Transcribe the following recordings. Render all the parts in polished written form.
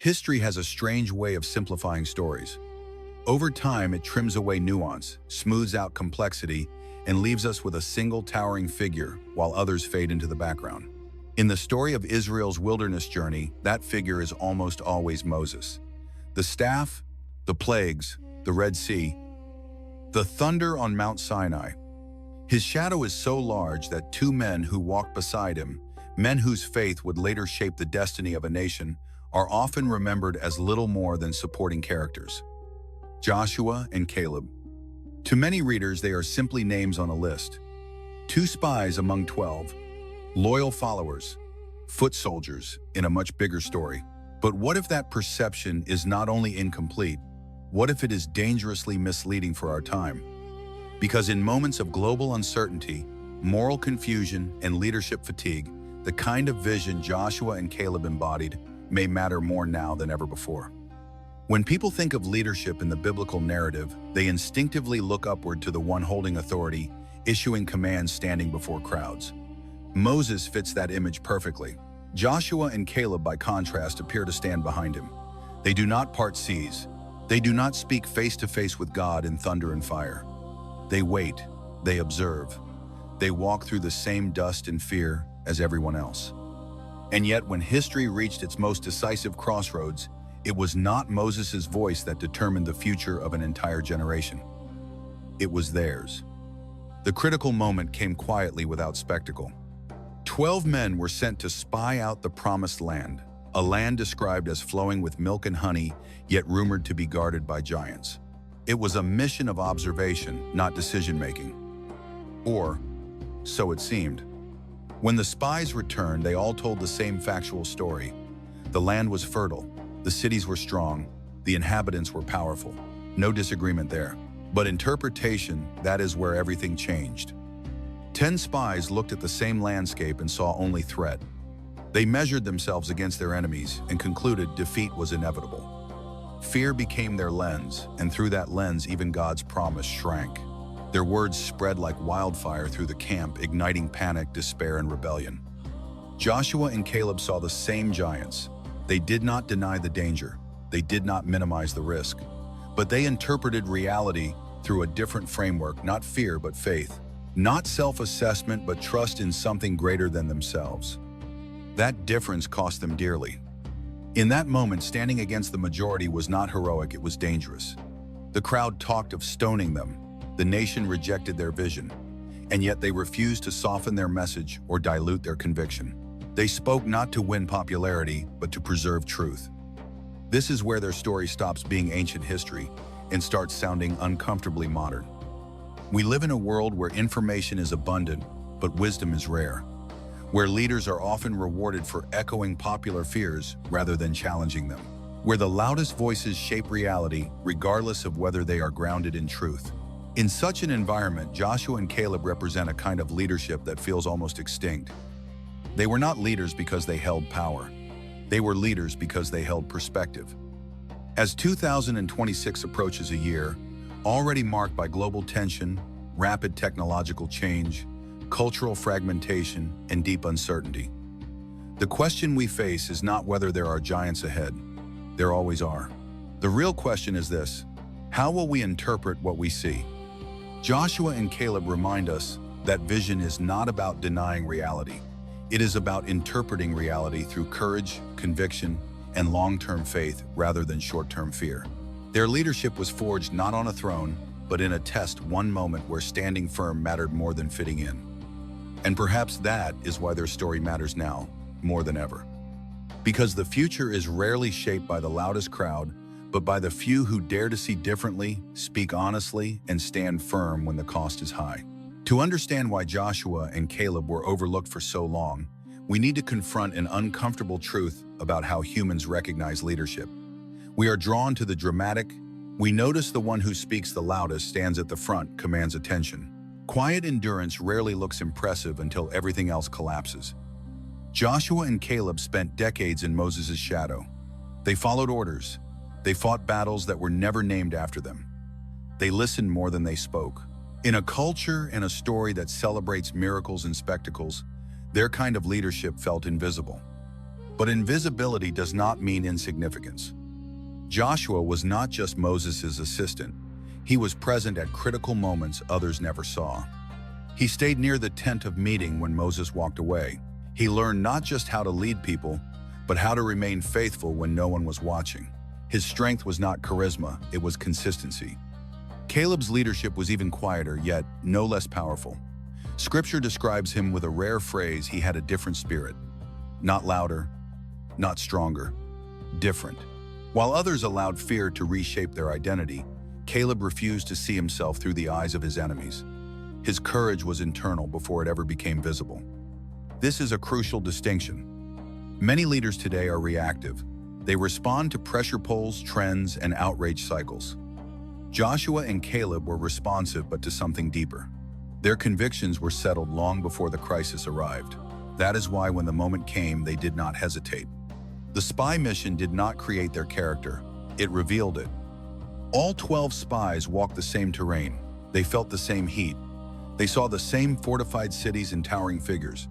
History has a strange way of simplifying stories. Over time, it trims away nuance, smooths out complexity, and leaves us with a single towering figure while others fade into the background. In the story of Israel's wilderness journey, that figure is almost always Moses. The staff, the plagues, the Red Sea, the thunder on Mount Sinai. His shadow is so large that two men who walked beside him, men whose faith would later shape the destiny of a nation, are often remembered as little more than supporting characters. Joshua and Caleb. To many readers, they are simply names on a list. Two spies among 12, loyal followers, foot soldiers in a much bigger story. But what if that perception is not only incomplete, what if it is dangerously misleading for our time? Because in moments of global uncertainty, moral confusion, and leadership fatigue, the kind of vision Joshua and Caleb embodied may matter more now than ever before. When people think of leadership in the biblical narrative, they instinctively look upward to the one holding authority, issuing commands, standing before crowds. Moses fits that image perfectly. Joshua and Caleb, by contrast, appear to stand behind him. They do not part seas. They do not speak face to face with God in thunder and fire. They wait, they observe. They walk through the same dust and fear as everyone else. And yet, when history reached its most decisive crossroads, it was not Moses' voice that determined the future of an entire generation. It was theirs. The critical moment came quietly without spectacle. 12 men were sent to spy out the promised land, a land described as flowing with milk and honey, yet rumored to be guarded by giants. It was a mission of observation, not decision-making. Or, so it seemed. When the spies returned, they all told the same factual story. The land was fertile, the cities were strong, the inhabitants were powerful. No disagreement there. But interpretation, that is where everything changed. 10 spies looked at the same landscape and saw only threat. They measured themselves against their enemies and concluded defeat was inevitable. Fear became their lens, and through that lens, even God's promise shrank. Their words spread like wildfire through the camp, igniting panic, despair, and rebellion. Joshua and Caleb saw the same giants. They did not deny the danger. They did not minimize the risk. But they interpreted reality through a different framework, not fear, but faith. Not self-assessment, but trust in something greater than themselves. That difference cost them dearly. In that moment, standing against the majority was not heroic, it was dangerous. The crowd talked of stoning them. The nation rejected their vision, and yet they refused to soften their message or dilute their conviction. They spoke not to win popularity, but to preserve truth. This is where their story stops being ancient history and starts sounding uncomfortably modern. We live in a world where information is abundant, but wisdom is rare, where leaders are often rewarded for echoing popular fears rather than challenging them, where the loudest voices shape reality regardless of whether they are grounded in truth. In such an environment, Joshua and Caleb represent a kind of leadership that feels almost extinct. They were not leaders because they held power. They were leaders because they held perspective. As 2026 approaches, a year already marked by global tension, rapid technological change, cultural fragmentation, and deep uncertainty, the question we face is not whether there are giants ahead. There always are. The real question is this: how will we interpret what we see? Joshua and Caleb remind us that vision is not about denying reality. It is about interpreting reality through courage, conviction, and long-term faith rather than short-term fear. Their leadership was forged not on a throne, but in a test, one moment where standing firm mattered more than fitting in. And perhaps that is why their story matters now more than ever. Because the future is rarely shaped by the loudest crowd, but by the few who dare to see differently, speak honestly, and stand firm when the cost is high. To understand why Joshua and Caleb were overlooked for so long, we need to confront an uncomfortable truth about how humans recognize leadership. We are drawn to the dramatic. We notice the one who speaks the loudest, stands at the front, commands attention. Quiet endurance rarely looks impressive until everything else collapses. Joshua and Caleb spent decades in Moses' shadow. They followed orders. They fought battles that were never named after them. They listened more than they spoke. In a culture and a story that celebrates miracles and spectacles, their kind of leadership felt invisible. But invisibility does not mean insignificance. Joshua was not just Moses' assistant. He was present at critical moments others never saw. He stayed near the tent of meeting when Moses walked away. He learned not just how to lead people, but how to remain faithful when no one was watching. His strength was not charisma, it was consistency. Caleb's leadership was even quieter, yet no less powerful. Scripture describes him with a rare phrase: he had a different spirit. Not louder, not stronger, different. While others allowed fear to reshape their identity, Caleb refused to see himself through the eyes of his enemies. His courage was internal before it ever became visible. This is a crucial distinction. Many leaders today are reactive. They respond to pressure polls, trends, and outrage cycles. Joshua and Caleb were responsive, but to something deeper. Their convictions were settled long before the crisis arrived. That is why when the moment came, they did not hesitate. The spy mission did not create their character, it revealed it. All 12 spies walked the same terrain. They felt the same heat. They saw the same fortified cities and towering figures.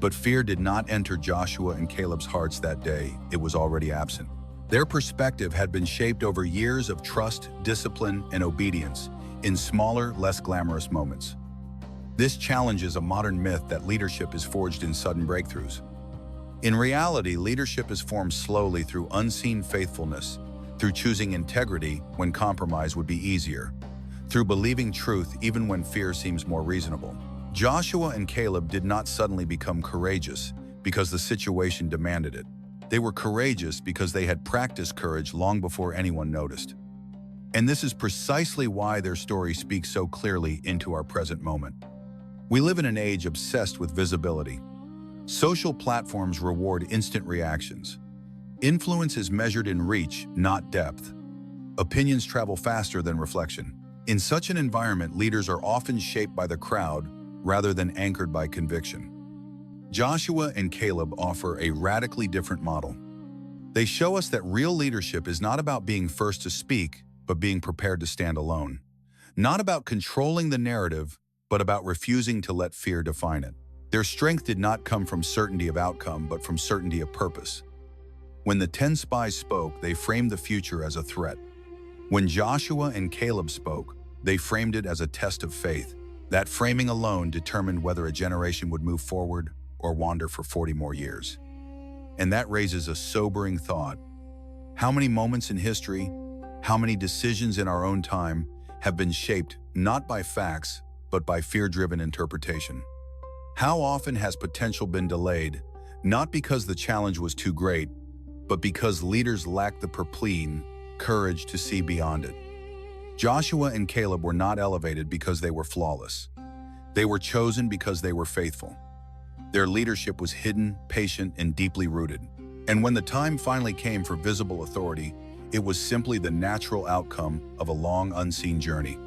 But fear did not enter Joshua and Caleb's hearts that day. It was already absent. Their perspective had been shaped over years of trust, discipline, and obedience in smaller, less glamorous moments. This challenges a modern myth that leadership is forged in sudden breakthroughs. In reality, leadership is formed slowly through unseen faithfulness, through choosing integrity when compromise would be easier, through believing truth even when fear seems more reasonable. Joshua and Caleb did not suddenly become courageous because the situation demanded it. They were courageous because they had practiced courage long before anyone noticed. And this is precisely why their story speaks so clearly into our present moment. We live in an age obsessed with visibility. Social platforms reward instant reactions. Influence is measured in reach, not depth. Opinions travel faster than reflection. In such an environment, leaders are often shaped by the crowd rather than anchored by conviction. Joshua and Caleb offer a radically different model. They show us that real leadership is not about being first to speak, but being prepared to stand alone. Not about controlling the narrative, but about refusing to let fear define it. Their strength did not come from certainty of outcome, but from certainty of purpose. When the 10 spies spoke, they framed the future as a threat. When Joshua and Caleb spoke, they framed it as a test of faith. That framing alone determined whether a generation would move forward or wander for 40 more years. And that raises a sobering thought. How many moments in history, how many decisions in our own time have been shaped not by facts, but by fear-driven interpretation? How often has potential been delayed, not because the challenge was too great, but because leaders lacked the courage to see beyond it? Joshua and Caleb were not elevated because they were flawless. They were chosen because they were faithful. Their leadership was hidden, patient, and deeply rooted. And when the time finally came for visible authority, it was simply the natural outcome of a long, unseen journey.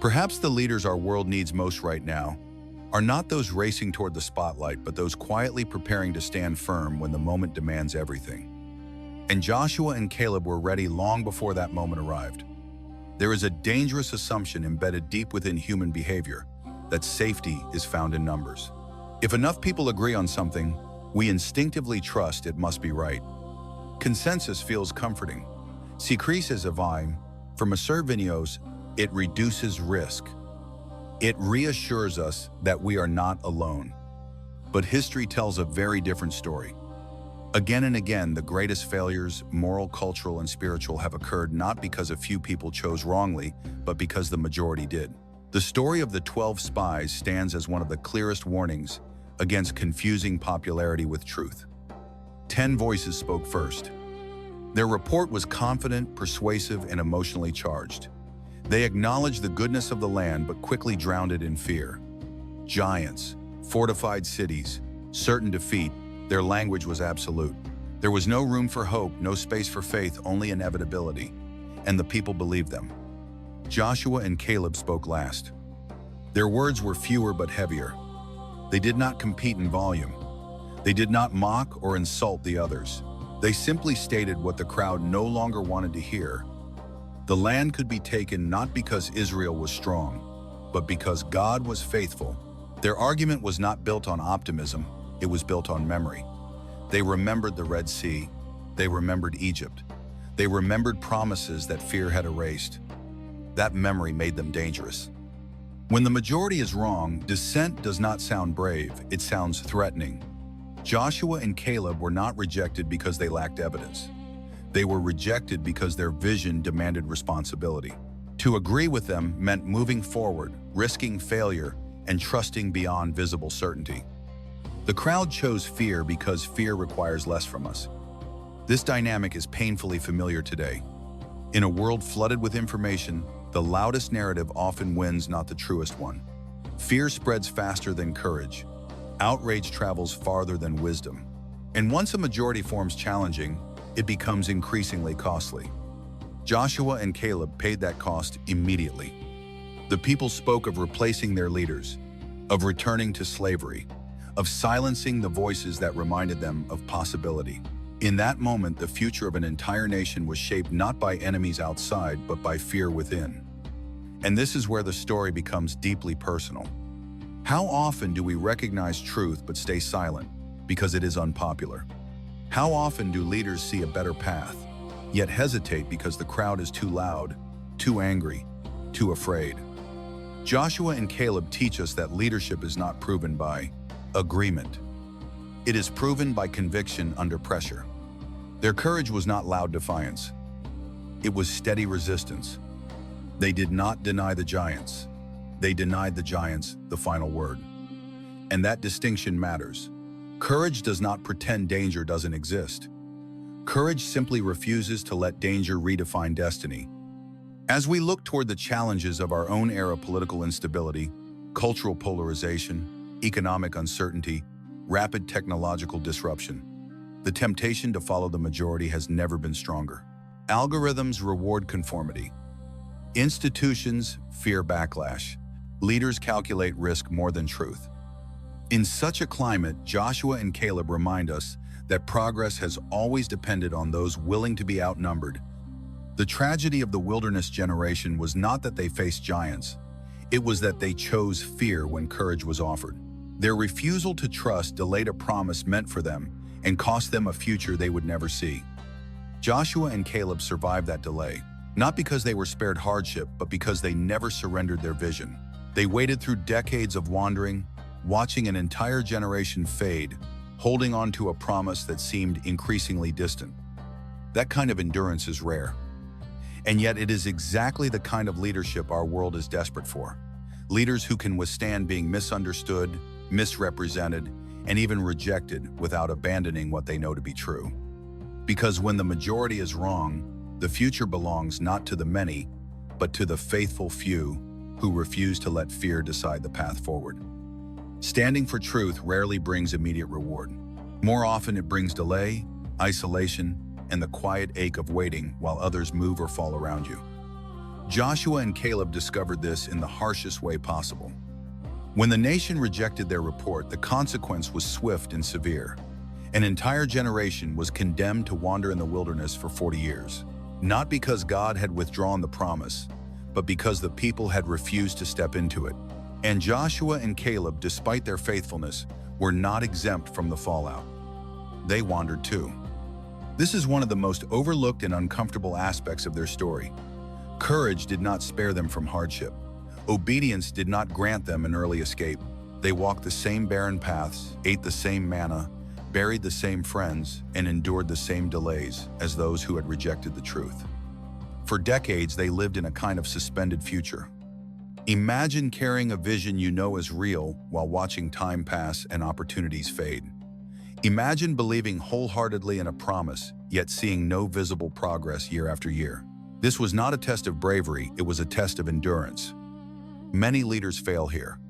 Perhaps the leaders our world needs most right now are not those racing toward the spotlight, but those quietly preparing to stand firm when the moment demands everything. And Joshua and Caleb were ready long before that moment arrived. There is a dangerous assumption embedded deep within human behavior that safety is found in numbers. If enough people agree on something, we instinctively trust it must be right. Consensus feels comforting. Si crisis avime, from Vinhos, it reduces risk. It reassures us that we are not alone. But history tells a very different story. Again and again, the greatest failures, moral, cultural, and spiritual, have occurred not because a few people chose wrongly, but because the majority did. The story of the 12 spies stands as one of the clearest warnings against confusing popularity with truth. 10 voices spoke first. Their report was confident, persuasive, and emotionally charged. They acknowledged the goodness of the land, but quickly drowned it in fear. Giants, fortified cities, certain defeat, their language was absolute. There was no room for hope, no space for faith, only inevitability. And the people believed them. Joshua and Caleb spoke last. Their words were fewer but heavier. They did not compete in volume. They did not mock or insult the others. They simply stated what the crowd no longer wanted to hear. The land could be taken not because Israel was strong, but because God was faithful. Their argument was not built on optimism, it was built on memory. They remembered the Red Sea. They remembered Egypt. They remembered promises that fear had erased. That memory made them dangerous. When the majority is wrong, dissent does not sound brave, it sounds threatening. Joshua and Caleb were not rejected because they lacked evidence. They were rejected because their vision demanded responsibility. To agree with them meant moving forward, risking failure, and trusting beyond visible certainty. The crowd chose fear because fear requires less from us. This dynamic is painfully familiar today. In a world flooded with information, the loudest narrative often wins, not the truest one. Fear spreads faster than courage. Outrage travels farther than wisdom. And once a majority forms challenging, it becomes increasingly costly. Joshua and Caleb paid that cost immediately. The people spoke of replacing their leaders, of returning to slavery, of silencing the voices that reminded them of possibility. In that moment, the future of an entire nation was shaped not by enemies outside, but by fear within. And this is where the story becomes deeply personal. How often do we recognize truth but stay silent because it is unpopular? How often do leaders see a better path, yet hesitate because the crowd is too loud, too angry, too afraid? Joshua and Caleb teach us that leadership is not proven by agreement. It is proven by conviction under pressure. Their courage was not loud defiance. It was steady resistance. They did not deny the giants. They denied the giants the final word. And that distinction matters. Courage does not pretend danger doesn't exist. Courage simply refuses to let danger redefine destiny. As we look toward the challenges of our own era, political instability, cultural polarization, economic uncertainty, rapid technological disruption, the temptation to follow the majority has never been stronger. Algorithms reward conformity. Institutions fear backlash. Leaders calculate risk more than truth. In such a climate, Joshua and Caleb remind us that progress has always depended on those willing to be outnumbered. The tragedy of the wilderness generation was not that they faced giants. It was that they chose fear when courage was offered. Their refusal to trust delayed a promise meant for them and cost them a future they would never see. Joshua and Caleb survived that delay, not because they were spared hardship, but because they never surrendered their vision. They waited through decades of wandering, watching an entire generation fade, holding on to a promise that seemed increasingly distant. That kind of endurance is rare. And yet it is exactly the kind of leadership our world is desperate for. Leaders who can withstand being misunderstood, misrepresented, and even rejected without abandoning what they know to be true. Because when the majority is wrong, the future belongs not to the many, but to the faithful few who refuse to let fear decide the path forward. Standing for truth rarely brings immediate reward. More often it brings delay, isolation, and the quiet ache of waiting while others move or fall around you. Joshua and Caleb discovered this in the harshest way possible. When the nation rejected their report, the consequence was swift and severe. An entire generation was condemned to wander in the wilderness for 40 years. Not because God had withdrawn the promise, but because the people had refused to step into it. And Joshua and Caleb, despite their faithfulness, were not exempt from the fallout. They wandered too. This is one of the most overlooked and uncomfortable aspects of their story. Courage did not spare them from hardship. Obedience did not grant them an early escape. They walked the same barren paths, ate the same manna, buried the same friends, and endured the same delays as those who had rejected the truth. For decades, they lived in a kind of suspended future. Imagine carrying a vision you know is real while watching time pass and opportunities fade. Imagine believing wholeheartedly in a promise, yet seeing no visible progress year after year. This was not a test of bravery, it was a test of endurance. Many leaders fail here.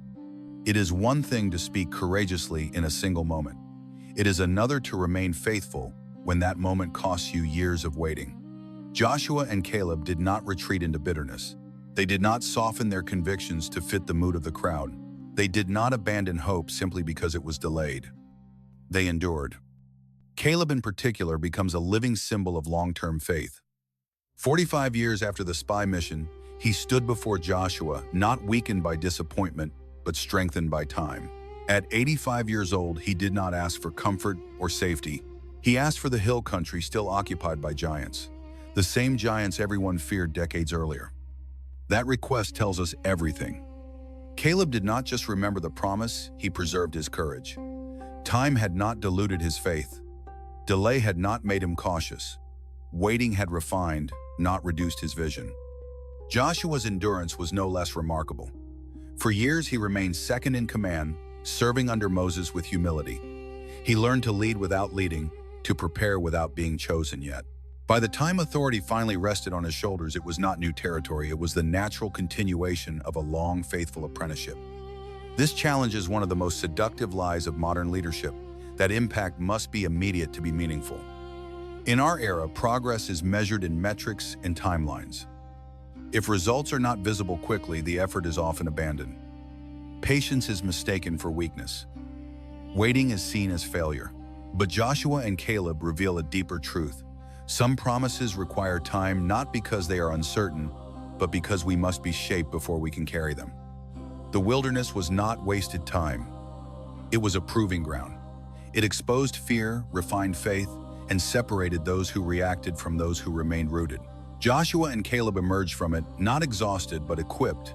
It is one thing to speak courageously in a single moment. It is another to remain faithful when that moment costs you years of waiting. Joshua and Caleb did not retreat into bitterness. They did not soften their convictions to fit the mood of the crowd. They did not abandon hope simply because it was delayed. They endured. Caleb in particular becomes a living symbol of long-term faith. 45 years after the spy mission, he stood before Joshua, not weakened by disappointment, but strengthened by time. At 85 years old, he did not ask for comfort or safety. He asked for the hill country still occupied by giants, the same giants everyone feared decades earlier. That request tells us everything. Caleb did not just remember the promise, he preserved his courage. Time had not diluted his faith. Delay had not made him cautious. Waiting had refined, not reduced his vision. Joshua's endurance was no less remarkable. For years he remained second in command, serving under Moses with humility. He learned to lead without leading, to prepare without being chosen yet. By the time authority finally rested on his shoulders, it was not new territory, it was the natural continuation of a long, faithful apprenticeship. This challenges one of the most seductive lies of modern leadership, that impact must be immediate to be meaningful. In our era, progress is measured in metrics and timelines. If results are not visible quickly, the effort is often abandoned. Patience is mistaken for weakness. Waiting is seen as failure. But Joshua and Caleb reveal a deeper truth. Some promises require time not because they are uncertain, but because we must be shaped before we can carry them. The wilderness was not wasted time. It was a proving ground. It exposed fear, refined faith, and separated those who reacted from those who remained rooted. Joshua and Caleb emerged from it not exhausted but equipped,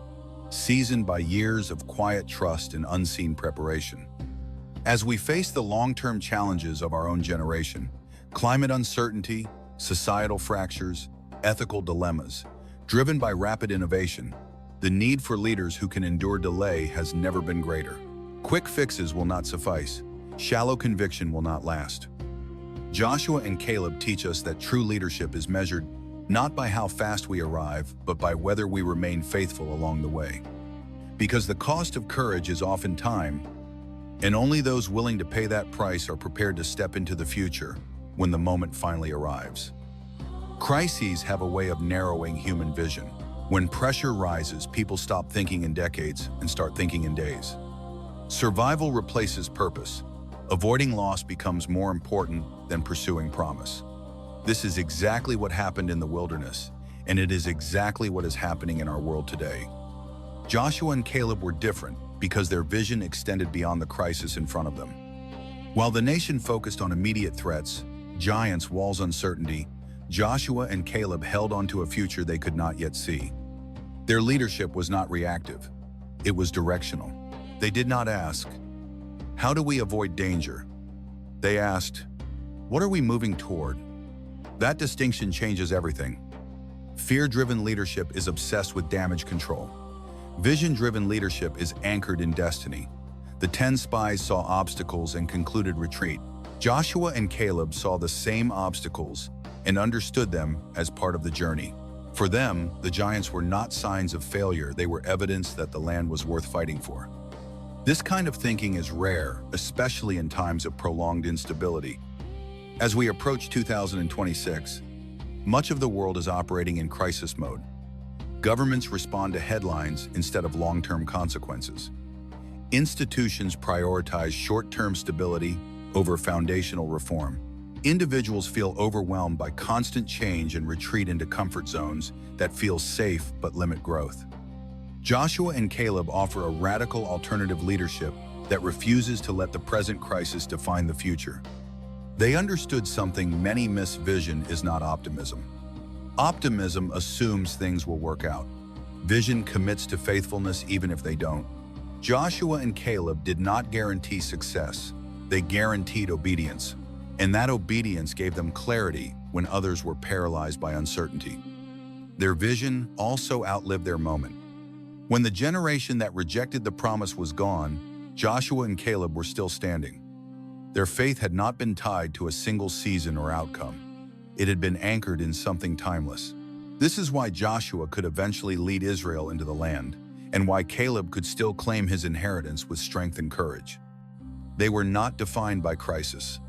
seasoned by years of quiet trust and unseen preparation. As we face the long-term challenges of our own generation, climate uncertainty, societal fractures, ethical dilemmas, driven by rapid innovation, the need for leaders who can endure delay has never been greater. Quick fixes will not suffice. Shallow conviction will not last. Joshua and Caleb teach us that true leadership is measured not by how fast we arrive, but by whether we remain faithful along the way. Because the cost of courage is often time, and only those willing to pay that price are prepared to step into the future when the moment finally arrives. Crises have a way of narrowing human vision. When pressure rises, people stop thinking in decades and start thinking in days. Survival replaces purpose. Avoiding loss becomes more important than pursuing promise. This is exactly what happened in the wilderness, and it is exactly what is happening in our world today. Joshua and Caleb were different because their vision extended beyond the crisis in front of them. While the nation focused on immediate threats, giants, walls, uncertainty, Joshua and Caleb held onto a future they could not yet see. Their leadership was not reactive. It was directional. They did not ask, "How do we avoid danger?" They asked, "What are we moving toward?" That distinction changes everything. Fear-driven leadership is obsessed with damage control. Vision-driven leadership is anchored in destiny. The 10 spies saw obstacles and concluded retreat. Joshua and Caleb saw the same obstacles and understood them as part of the journey. For them, the giants were not signs of failure, they were evidence that the land was worth fighting for. This kind of thinking is rare, especially in times of prolonged instability. As we approach 2026, much of the world is operating in crisis mode. Governments respond to headlines instead of long-term consequences. Institutions prioritize short-term stability over foundational reform. Individuals feel overwhelmed by constant change and retreat into comfort zones that feel safe but limit growth. Joshua and Caleb offer a radical alternative leadership that refuses to let the present crisis define the future. They understood something many miss: vision is not optimism. Optimism assumes things will work out. Vision commits to faithfulness even if they don't. Joshua and Caleb did not guarantee success. They guaranteed obedience. And that obedience gave them clarity when others were paralyzed by uncertainty. Their vision also outlived their moment. When the generation that rejected the promise was gone, Joshua and Caleb were still standing. Their faith had not been tied to a single season or outcome. It had been anchored in something timeless. This is why Joshua could eventually lead Israel into the land, and why Caleb could still claim his inheritance with strength and courage. They were not defined by crisis.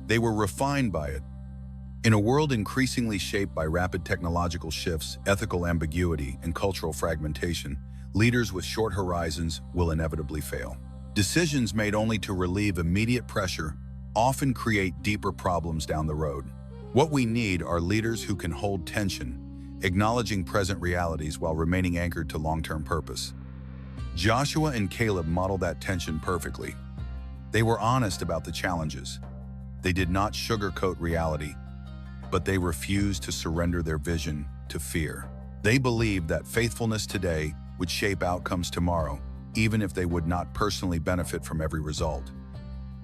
They were refined by it. In a world increasingly shaped by rapid technological shifts, ethical ambiguity, and cultural fragmentation, leaders with short horizons will inevitably fail. Decisions made only to relieve immediate pressure often create deeper problems down the road. What we need are leaders who can hold tension, acknowledging present realities while remaining anchored to long-term purpose. Joshua and Caleb modeled that tension perfectly. They were honest about the challenges. They did not sugarcoat reality, but they refused to surrender their vision to fear. They believed that faithfulness today would shape outcomes tomorrow, even if they would not personally benefit from every result.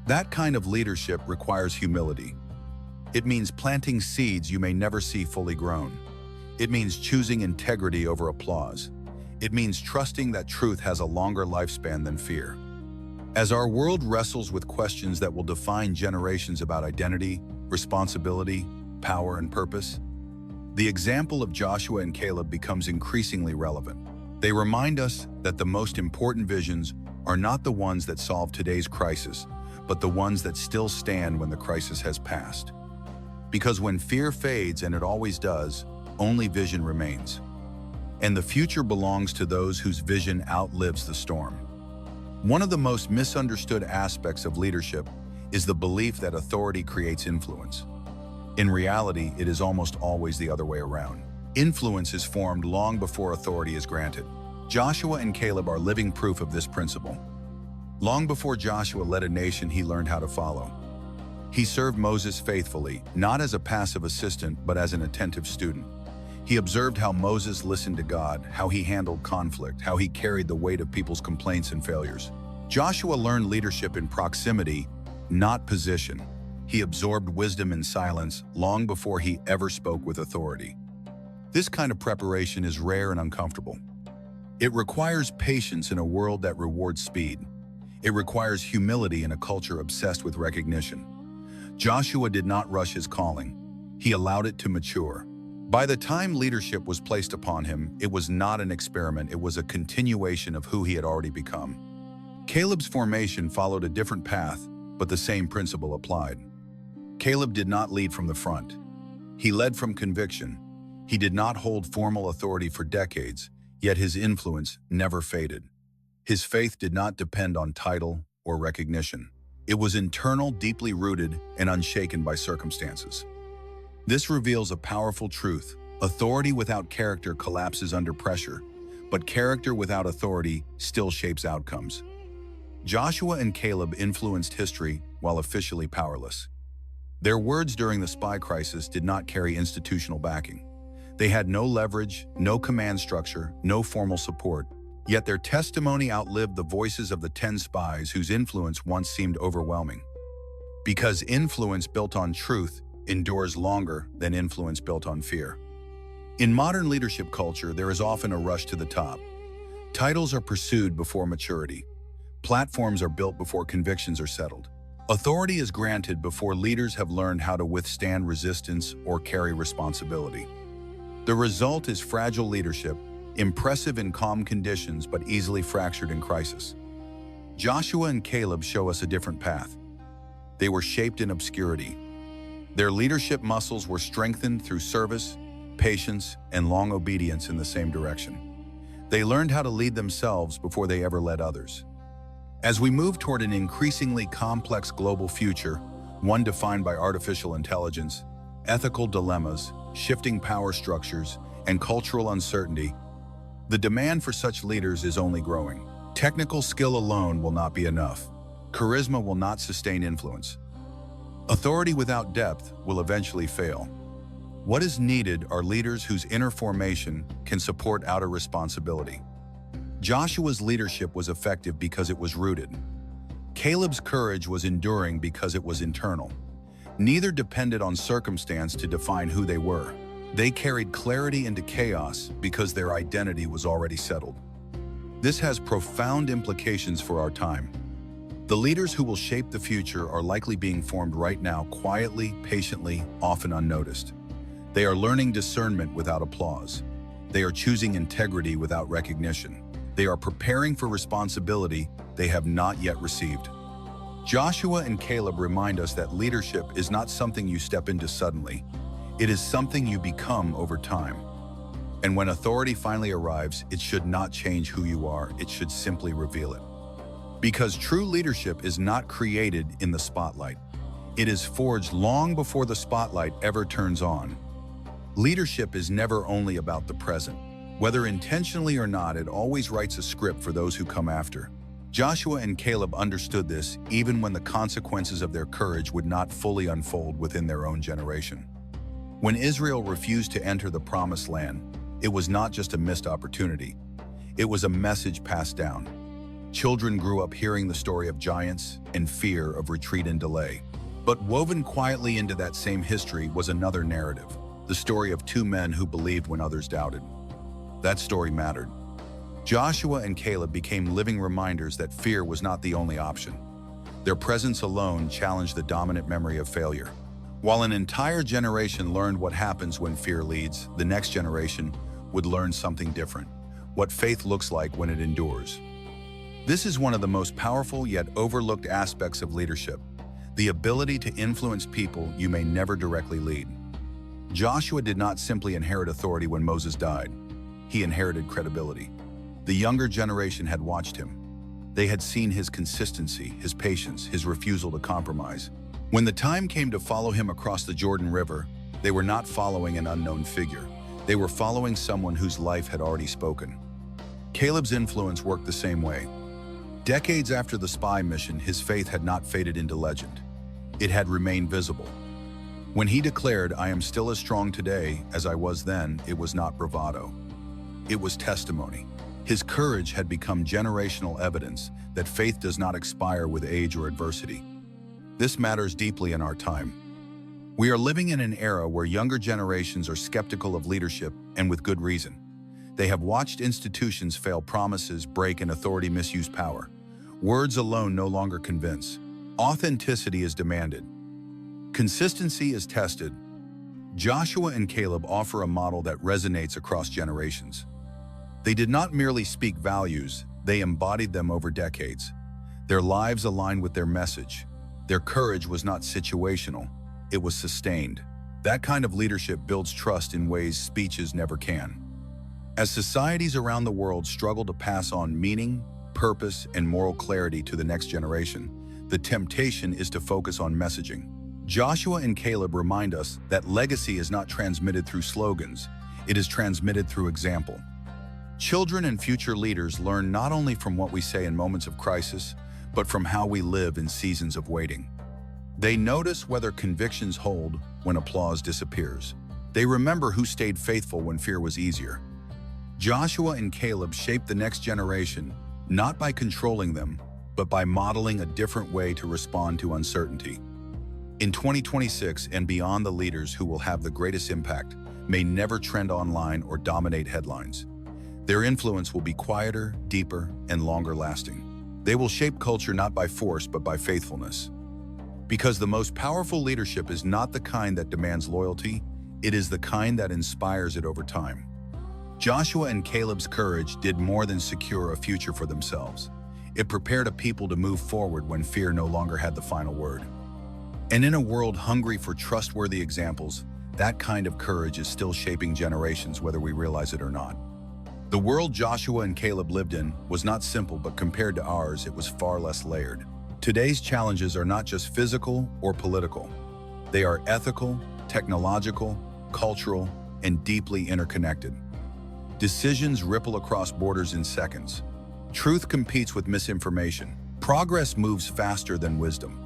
That kind of leadership requires humility. It means planting seeds you may never see fully grown. It means choosing integrity over applause. It means trusting that truth has a longer lifespan than fear. As our world wrestles with questions that will define generations about identity, responsibility, power, and purpose, the example of Joshua and Caleb becomes increasingly relevant. They remind us that the most important visions are not the ones that solve today's crisis, but the ones that still stand when the crisis has passed. Because when fear fades, and it always does, only vision remains. And the future belongs to those whose vision outlives the storm. One of the most misunderstood aspects of leadership is the belief that authority creates influence. In reality, it is almost always the other way around. Influence is formed long before authority is granted. Joshua and Caleb are living proof of this principle. Long before Joshua led a nation he learned how to follow. He served Moses faithfully, not as a passive assistant, but as an attentive student. He observed how Moses listened to God, how he handled conflict, how he carried the weight of people's complaints and failures. Joshua learned leadership in proximity, not position. He absorbed wisdom in silence long before he ever spoke with authority. This kind of preparation is rare and uncomfortable. It requires patience in a world that rewards speed. It requires humility in a culture obsessed with recognition. Joshua did not rush his calling. He allowed it to mature. By the time leadership was placed upon him, it was not an experiment, it was a continuation of who he had already become. Caleb's formation followed a different path, but the same principle applied. Caleb did not lead from the front. He led from conviction. He did not hold formal authority for decades, yet his influence never faded. His faith did not depend on title or recognition. It was internal, deeply rooted, and unshaken by circumstances. This reveals a powerful truth. Authority without character collapses under pressure, but character without authority still shapes outcomes. Joshua and Caleb influenced history while officially powerless. Their words during the spy crisis did not carry institutional backing. They had no leverage, no command structure, no formal support, yet their testimony outlived the voices of the 10 spies whose influence once seemed overwhelming. Because influence built on truth endures longer than influence built on fear. In modern leadership culture, there is often a rush to the top. Titles are pursued before maturity. Platforms are built before convictions are settled. Authority is granted before leaders have learned how to withstand resistance or carry responsibility. The result is fragile leadership, impressive in calm conditions but easily fractured in crisis. Joshua and Caleb show us a different path. They were shaped in obscurity. Their leadership muscles were strengthened through service, patience, and long obedience in the same direction. They learned how to lead themselves before they ever led others. As we move toward an increasingly complex global future, one defined by artificial intelligence, ethical dilemmas, shifting power structures, and cultural uncertainty, the demand for such leaders is only growing. Technical skill alone will not be enough. Charisma will not sustain influence. Authority without depth will eventually fail. What is needed are leaders whose inner formation can support outer responsibility. Joshua's leadership was effective because it was rooted. Caleb's courage was enduring because it was internal. Neither depended on circumstance to define who they were. They carried clarity into chaos because their identity was already settled. This has profound implications for our time. The leaders who will shape the future are likely being formed right now, quietly, patiently, often unnoticed. They are learning discernment without applause. They are choosing integrity without recognition. They are preparing for responsibility they have not yet received. Joshua and Caleb remind us that leadership is not something you step into suddenly. It is something you become over time. And when authority finally arrives, it should not change who you are, it should simply reveal it. Because true leadership is not created in the spotlight. It is forged long before the spotlight ever turns on. Leadership is never only about the present. Whether intentionally or not, it always writes a script for those who come after. Joshua and Caleb understood this even when the consequences of their courage would not fully unfold within their own generation. When Israel refused to enter the Promised Land, it was not just a missed opportunity. It was a message passed down. Children grew up hearing the story of giants and fear of retreat and delay. But woven quietly into that same history was another narrative, the story of two men who believed when others doubted. That story mattered. Joshua and Caleb became living reminders that fear was not the only option. Their presence alone challenged the dominant memory of failure. While an entire generation learned what happens when fear leads, the next generation would learn something different, what faith looks like when it endures. This is one of the most powerful yet overlooked aspects of leadership, the ability to influence people you may never directly lead. Joshua did not simply inherit authority when Moses died. He inherited credibility. The younger generation had watched him. They had seen his consistency, his patience, his refusal to compromise. When the time came to follow him across the Jordan River, they were not following an unknown figure. They were following someone whose life had already spoken. Caleb's influence worked the same way. Decades after the spy mission, his faith had not faded into legend. It had remained visible. When he declared, "I am still as strong today as I was then," it was not bravado. It was testimony. His courage had become generational evidence that faith does not expire with age or adversity. This matters deeply in our time. We are living in an era where younger generations are skeptical of leadership, and with good reason. They have watched institutions fail promises, break, and authority misuse power. Words alone no longer convince. Authenticity is demanded. Consistency is tested. Joshua and Caleb offer a model that resonates across generations. They did not merely speak values, they embodied them over decades. Their lives aligned with their message. Their courage was not situational, it was sustained. That kind of leadership builds trust in ways speeches never can. As societies around the world struggle to pass on meaning, purpose, and moral clarity to the next generation, the temptation is to focus on messaging. Joshua and Caleb remind us that legacy is not transmitted through slogans, it is transmitted through example. Children and future leaders learn not only from what we say in moments of crisis, but from how we live in seasons of waiting. They notice whether convictions hold when applause disappears. They remember who stayed faithful when fear was easier. Joshua and Caleb shaped the next generation, not by controlling them, but by modeling a different way to respond to uncertainty. In 2026 and beyond, the leaders who will have the greatest impact may never trend online or dominate headlines. Their influence will be quieter, deeper, and longer lasting. They will shape culture not by force, but by faithfulness. Because the most powerful leadership is not the kind that demands loyalty, it is the kind that inspires it over time. Joshua and Caleb's courage did more than secure a future for themselves. It prepared a people to move forward when fear no longer had the final word. And in a world hungry for trustworthy examples, that kind of courage is still shaping generations whether we realize it or not. The world Joshua and Caleb lived in was not simple, but compared to ours, it was far less layered. Today's challenges are not just physical or political. They are ethical, technological, cultural, and deeply interconnected. Decisions ripple across borders in seconds. Truth competes with misinformation. Progress moves faster than wisdom.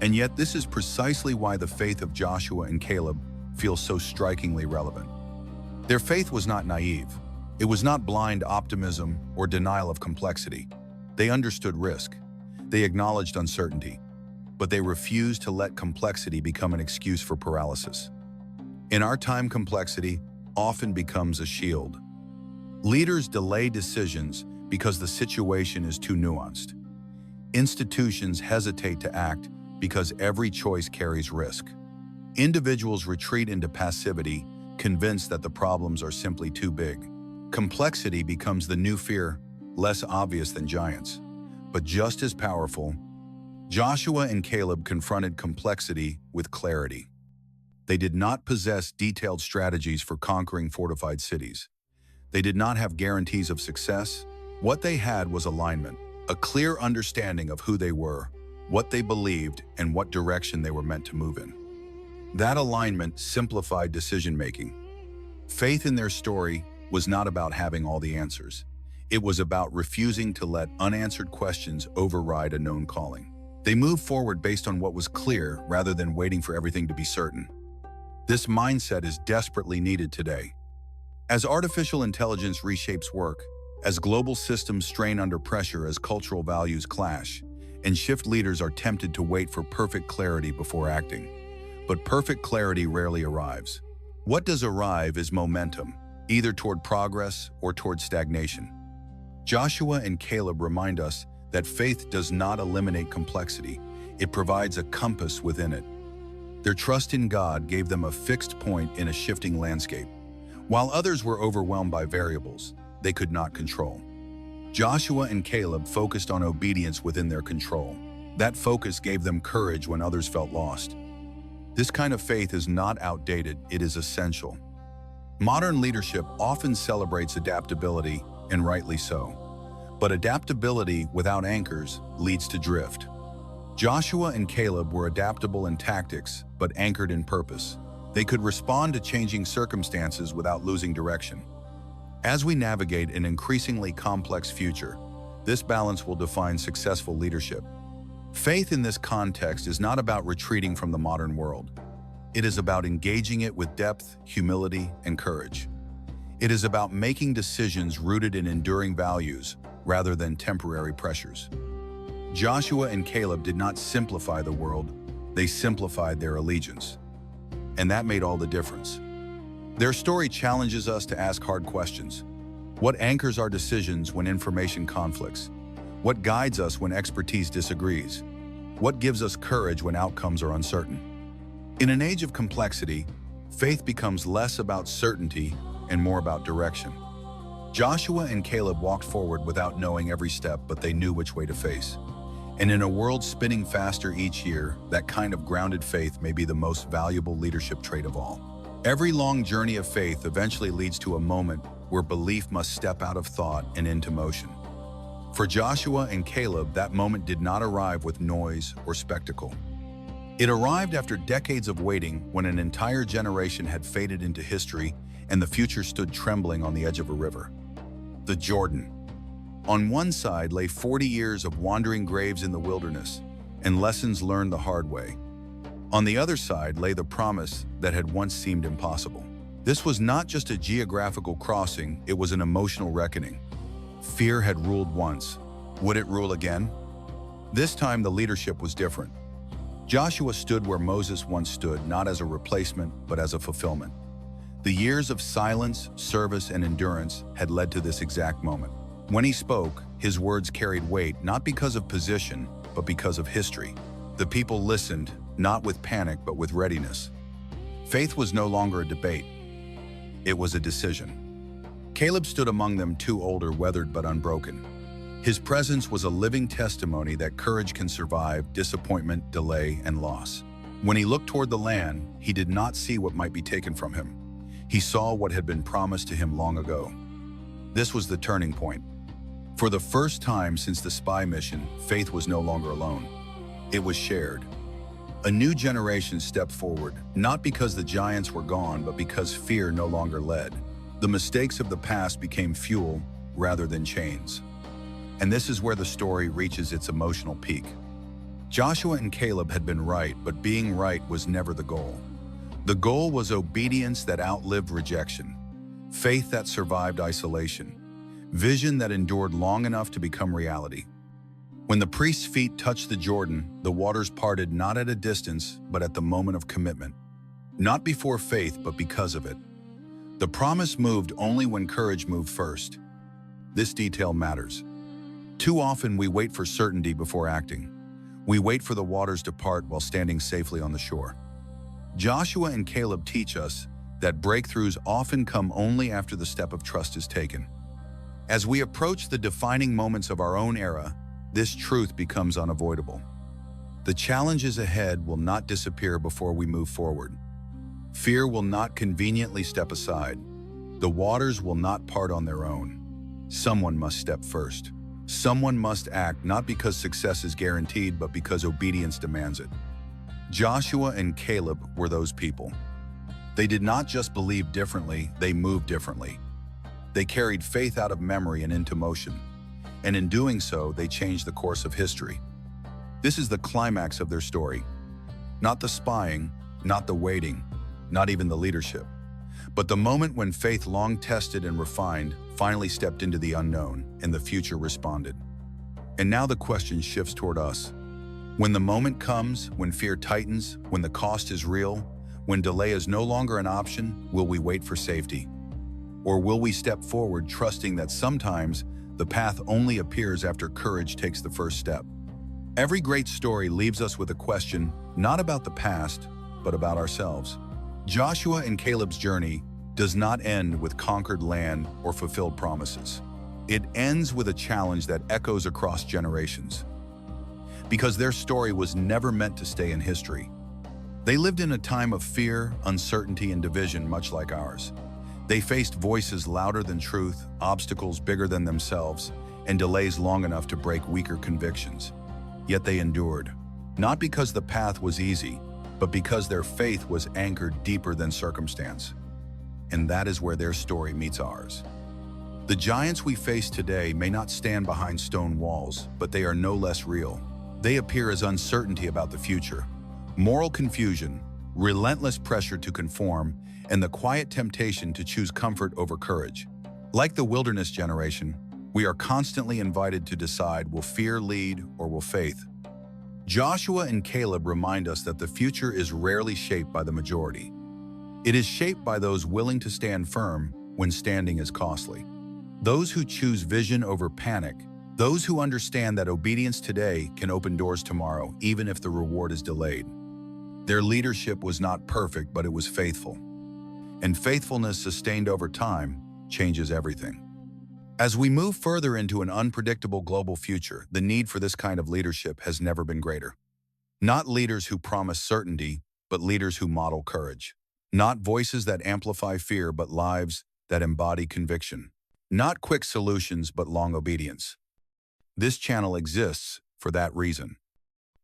And yet this is precisely why the faith of Joshua and Caleb feels so strikingly relevant. Their faith was not naive. It was not blind optimism or denial of complexity. They understood risk. They acknowledged uncertainty. But they refused to let complexity become an excuse for paralysis. In our time, complexity often becomes a shield. Leaders delay decisions because the situation is too nuanced. Institutions hesitate to act because every choice carries risk. Individuals retreat into passivity, convinced that the problems are simply too big. Complexity becomes the new fear, less obvious than giants, but just as powerful. Joshua and Caleb confronted complexity with clarity. They did not possess detailed strategies for conquering fortified cities. They did not have guarantees of success. What they had was alignment, a clear understanding of who they were, what they believed, and what direction they were meant to move in. That alignment simplified decision-making. Faith in their story was not about having all the answers. It was about refusing to let unanswered questions override a known calling. They moved forward based on what was clear rather than waiting for everything to be certain. This mindset is desperately needed today. As artificial intelligence reshapes work, as global systems strain under pressure, as cultural values clash, and shift leaders are tempted to wait for perfect clarity before acting. But perfect clarity rarely arrives. What does arrive is momentum, either toward progress or toward stagnation. Joshua and Caleb remind us that faith does not eliminate complexity, it provides a compass within it. Their trust in God gave them a fixed point in a shifting landscape, while others were overwhelmed by variables they could not control. Joshua and Caleb focused on obedience within their control. That focus gave them courage when others felt lost. This kind of faith is not outdated, it is essential. Modern leadership often celebrates adaptability, and rightly so. But adaptability without anchors leads to drift. Joshua and Caleb were adaptable in tactics, but anchored in purpose. They could respond to changing circumstances without losing direction. As we navigate an increasingly complex future, this balance will define successful leadership. Faith in this context is not about retreating from the modern world. It is about engaging it with depth, humility, and courage. It is about making decisions rooted in enduring values rather than temporary pressures. Joshua and Caleb did not simplify the world, they simplified their allegiance. And that made all the difference. Their story challenges us to ask hard questions. What anchors our decisions when information conflicts? What guides us when expertise disagrees? What gives us courage when outcomes are uncertain? In an age of complexity, faith becomes less about certainty and more about direction. Joshua and Caleb walked forward without knowing every step, but they knew which way to face. And in a world spinning faster each year, that kind of grounded faith may be the most valuable leadership trait of all. Every long journey of faith eventually leads to a moment where belief must step out of thought and into motion. For Joshua and Caleb, that moment did not arrive with noise or spectacle. It arrived after decades of waiting, when an entire generation had faded into history and the future stood trembling on the edge of a river. The Jordan. On one side lay 40 years of wandering graves in the wilderness and lessons learned the hard way. On the other side lay the promise that had once seemed impossible. This was not just a geographical crossing, it was an emotional reckoning. Fear had ruled once. Would it rule again? This time the leadership was different. Joshua stood where Moses once stood, not as a replacement, but as a fulfillment. The years of silence, service, and endurance had led to this exact moment. When he spoke, his words carried weight, not because of position, but because of history. The people listened, not with panic, but with readiness. Faith was no longer a debate. It was a decision. Caleb stood among them, too older, weathered but unbroken. His presence was a living testimony that courage can survive disappointment, delay, and loss. When he looked toward the land, he did not see what might be taken from him. He saw what had been promised to him long ago. This was the turning point. For the first time since the spy mission, faith was no longer alone. It was shared. A new generation stepped forward, not because the giants were gone, but because fear no longer led. The mistakes of the past became fuel rather than chains. And this is where the story reaches its emotional peak. Joshua and Caleb had been right, but being right was never the goal. The goal was obedience that outlived rejection, faith that survived isolation, vision that endured long enough to become reality. When the priest's feet touched the Jordan, the waters parted not at a distance, but at the moment of commitment. Not before faith, but because of it. The promise moved only when courage moved first. This detail matters. Too often we wait for certainty before acting. We wait for the waters to part while standing safely on the shore. Joshua and Caleb teach us that breakthroughs often come only after the step of trust is taken. As we approach the defining moments of our own era, this truth becomes unavoidable. The challenges ahead will not disappear before we move forward. Fear will not conveniently step aside. The waters will not part on their own. Someone must step first. Someone must act, not because success is guaranteed, but because obedience demands it. Joshua and Caleb were those people. They did not just believe differently, they moved differently. They carried faith out of memory and into motion. And in doing so, they changed the course of history. This is the climax of their story. Not the spying, not the waiting, not even the leadership, but the moment when faith, long tested and refined, finally stepped into the unknown and the future responded. And now the question shifts toward us. When the moment comes, when fear tightens, when the cost is real, when delay is no longer an option, will we wait for safety? Or will we step forward trusting that sometimes the path only appears after courage takes the first step? Every great story leaves us with a question, not about the past, but about ourselves. Joshua and Caleb's journey does not end with conquered land or fulfilled promises. It ends with a challenge that echoes across generations. Because their story was never meant to stay in history. They lived in a time of fear, uncertainty, and division, much like ours. They faced voices louder than truth, obstacles bigger than themselves, and delays long enough to break weaker convictions. Yet they endured, not because the path was easy, but because their faith was anchored deeper than circumstance. And that is where their story meets ours. The giants we face today may not stand behind stone walls, but they are no less real. They appear as uncertainty about the future, moral confusion, relentless pressure to conform, and the quiet temptation to choose comfort over courage. Like the wilderness generation, we are constantly invited to decide, will fear lead or will faith? Joshua and Caleb remind us that the future is rarely shaped by the majority. It is shaped by those willing to stand firm when standing is costly. Those who choose vision over panic, those who understand that obedience today can open doors tomorrow, even if the reward is delayed. Their leadership was not perfect, but it was faithful. And faithfulness sustained over time changes everything. As we move further into an unpredictable global future, the need for this kind of leadership has never been greater. Not leaders who promise certainty, but leaders who model courage. Not voices that amplify fear, but lives that embody conviction. Not quick solutions, but long obedience. This channel exists for that reason.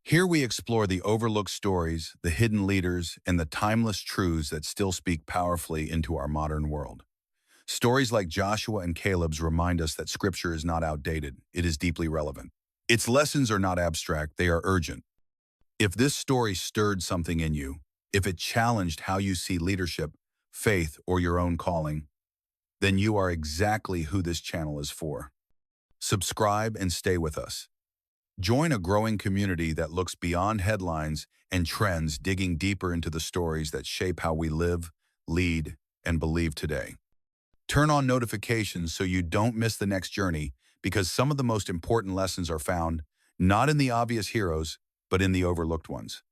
Here we explore the overlooked stories, the hidden leaders, and the timeless truths that still speak powerfully into our modern world. Stories like Joshua and Caleb's remind us that Scripture is not outdated, it is deeply relevant. Its lessons are not abstract, they are urgent. If this story stirred something in you, if it challenged how you see leadership, faith, or your own calling, then you are exactly who this channel is for. Subscribe and stay with us. Join a growing community that looks beyond headlines and trends, digging deeper into the stories that shape how we live, lead, and believe today. Turn on notifications so you don't miss the next journey, because some of the most important lessons are found not in the obvious heroes, but in the overlooked ones.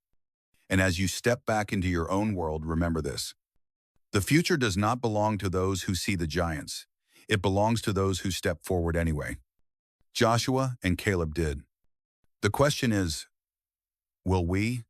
And as you step back into your own world, remember this. The future does not belong to those who see the giants. It belongs to those who step forward anyway. Joshua and Caleb did. The question is, will we?